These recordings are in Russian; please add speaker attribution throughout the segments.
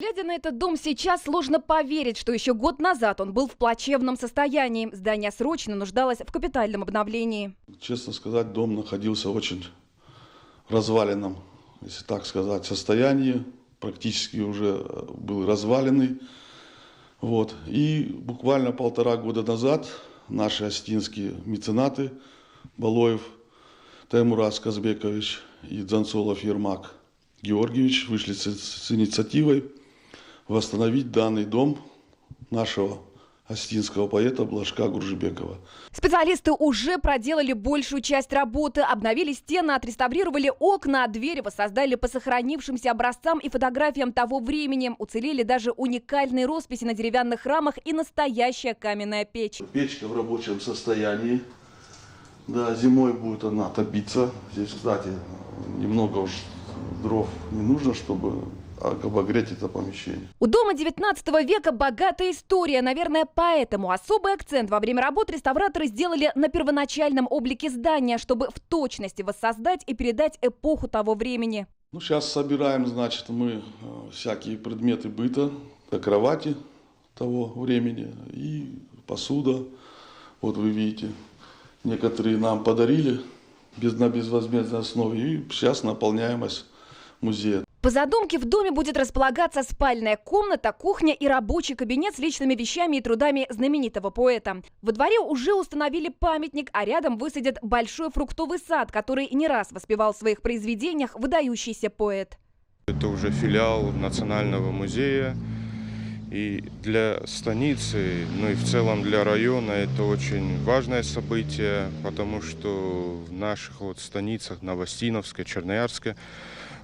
Speaker 1: Глядя на этот дом сейчас, сложно поверить, что еще год назад он был в плачевном состоянии. Здание срочно нуждалось в капитальном обновлении.
Speaker 2: Честно сказать, дом находился в очень разваленном, если так сказать, состоянии. Практически уже был разваленный. Вот. И буквально 1,5 года назад наши остинские меценаты Балоев Таймураз Казбекович и Дзанцолов Ермак Георгиевич вышли с инициативой восстановить данный дом нашего остинского поэта Блажка Гуржибекова.
Speaker 1: Специалисты уже проделали большую часть работы, обновили стены, отреставрировали окна, а двери воссоздали по сохранившимся образцам и фотографиям того времени. Уцелели даже уникальные росписи на деревянных рамах и настоящая каменная печь.
Speaker 2: Печка в рабочем состоянии. Да, зимой будет она топиться. Здесь, кстати, немного уж дров не нужно, чтобы обогреть это помещение.
Speaker 1: У дома 19 века богатая история. Наверное, поэтому особый акцент во время работ реставраторы сделали на первоначальном облике здания, чтобы в точности воссоздать и передать эпоху того времени.
Speaker 2: Ну, сейчас собираем, значит, мы всякие предметы быта, кровати того времени и посуда. Вот вы видите, некоторые нам подарили на безвозмездной основе, и сейчас наполняемость музея.
Speaker 1: По задумке в доме будет располагаться спальная комната, кухня и рабочий кабинет с личными вещами и трудами знаменитого поэта. Во дворе уже установили памятник, а рядом высадят большой фруктовый сад, который не раз воспевал в своих произведениях выдающийся поэт.
Speaker 3: Это уже филиал Национального музея. И для станицы, ну и в целом для района это очень важное событие, потому что в наших вот станицах Новостиновской, Черноярской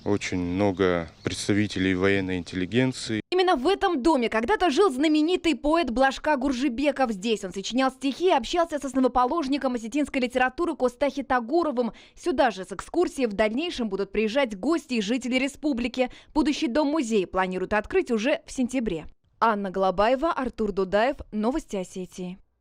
Speaker 3: очень много представителей военной интеллигенции.
Speaker 1: Именно в этом доме когда-то жил знаменитый поэт Блажка Гуржибеков. Здесь он сочинял стихи и общался с основоположником осетинской литературы Костахи Тагуровым. Сюда же с экскурсией в дальнейшем будут приезжать гости и жители республики. Будущий дом-музей планируют открыть уже в сентябре. Анна Глобаева, Артур Дудаев. Новости Осетии.